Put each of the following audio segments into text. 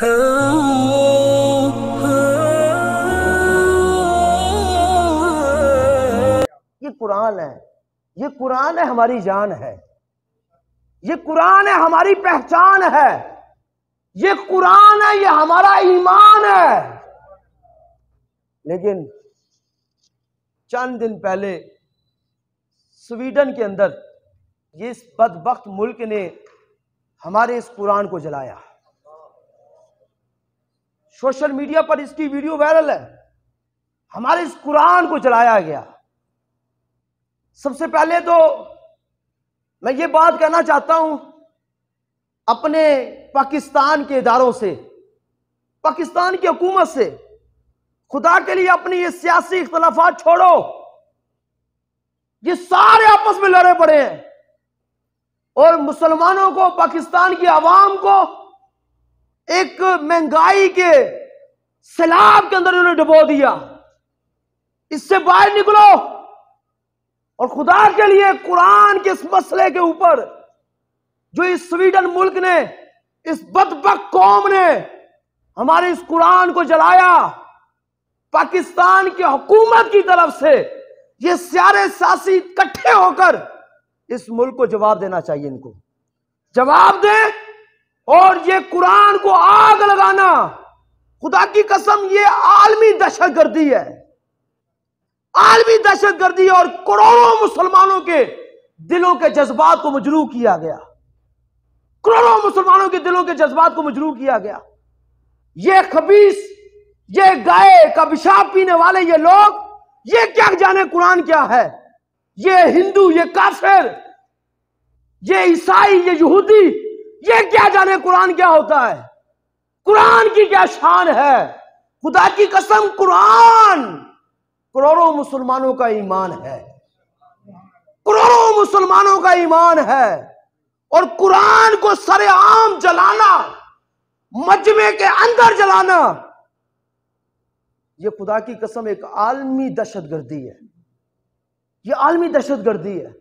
یہ قرآن ہے، یہ قرآن ہے ہماری جان ہے، یہ قرآن ہے ہماری پہچان ہے، یہ قرآن ہے، یہ ہمارا ایمان ہے۔ لیکن چند دن پہلے سویڈن کے اندر یہ اس بدبخت ملک نے ہمارے اس قرآن کو جلایا۔ سوشل میڈیا پر اس کی ویڈیو وائرل ہے، ہمارے اس قرآن کو جلایا گیا۔ سب سے پہلے تو میں یہ بات کہنا چاہتا ہوں اپنے پاکستان کے اداروں سے، پاکستان کی حکومت سے، خدا کے لیے اپنی یہ سیاسی اختلافات چھوڑو۔ یہ سارے آپس میں لڑے پڑے ہیں اور مسلمانوں کو، پاکستان کی عوام کو ایک مہنگائی کے سیلاب کے اندر انہوں نے ڈبو دیا۔ اس سے باہر نکلو اور خدا کے لیے قرآن کے اس مسئلے کے اوپر جو اس سویڈن ملک نے، اس بدبخت قوم نے ہمارے اس قرآن کو جلایا، پاکستان کی حکومت کی طرف سے یہ سارے سیاسی اکٹھے ہو کر اس ملک کو جواب دینا چاہیے، ان کو جواب دیں۔ اور یہ قرآن کو آگ لگانا، خدا کی قسم یہ عالمی دہشت گردی ہے، عالمی دہشت گردی ہے، اور کروڑوں مسلمانوں کے دلوں کے جذبات کو مجروح کیا گیا، کروڑوں مسلمانوں کے دلوں کے جذبات کو مجروح کیا گیا۔ یہ خبیث، یہ گائے کا پیشاب پینے والے یہ لوگ، یہ کیا جانے قرآن کیا ہے؟ یہ ہندو، یہ کافر، یہ عیسائی، یہ یہودی، یہ کیا جانے قرآن کیا ہوتا ہے؟ قرآن کی کیا شان ہے؟ خدا کی قسم قرآن کروڑوں مسلمانوں کا ایمان ہے، کروڑوں مسلمانوں کا ایمان ہے، اور قرآن کو سر عام جلانا، مجمع کے اندر جلانا، یہ خدا کی قسم ایک عالمی دہشت گردی ہے، یہ عالمی دہشت گردی ہے،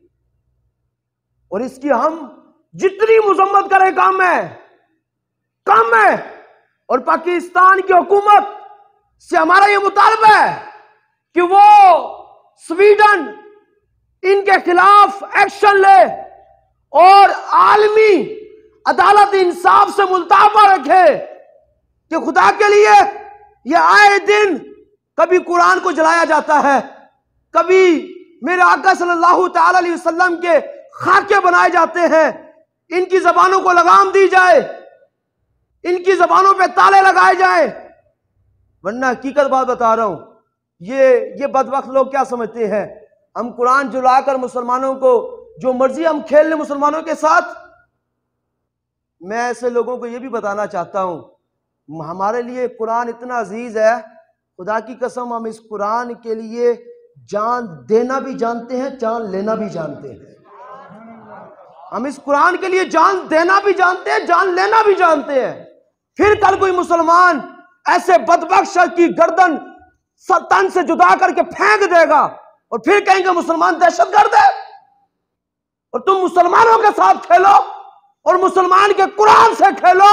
اور اس کی ہم جتنی مذمت کریں کم ہے۔ اور پاکستان کی حکومت سے ہمارا یہ مطالبہ ہے کہ وہ سویڈن ان کے خلاف ایکشن لے اور عالمی عدالت انصاف سے ملتابہ رکھے کہ خدا کے لیے یہ آئے دن کبھی قرآن کو جلایا جاتا ہے، کبھی میرے آقا صلی اللہ تعالی علیہ وسلم کے خاکے بنائے جاتے ہیں۔ ان کی زبانوں کو لگام دی جائے، ان کی زبانوں پہ تالے لگائے جائیں، ورنہ حقیقت بات بتا رہا ہوں، یہ بدبخت لوگ کیا سمجھتے ہیں ہم قرآن جلا کر مسلمانوں کو جو مرضی ہم کھیل لیں مسلمانوں کے ساتھ؟ میں ایسے لوگوں کو یہ بھی بتانا چاہتا ہوں، ہمارے لیے قرآن اتنا عزیز ہے، خدا کی قسم ہم اس قرآن کے لیے جان دینا بھی جانتے ہیں، جان لینا بھی جانتے ہیں۔ ہم اس قرآن کے لیے جان دینا بھی جانتے ہیں، جان لینا بھی جانتے ہیں۔ پھر کل کوئی مسلمان ایسے بدبخت شخص کی گردن تن سے جدا کر کے پھینک دے گا اور پھر کہیں گے مسلمان دہشت گرد ہے، اور تم مسلمانوں کے ساتھ کھیلو اور مسلمان کے قرآن سے کھیلو۔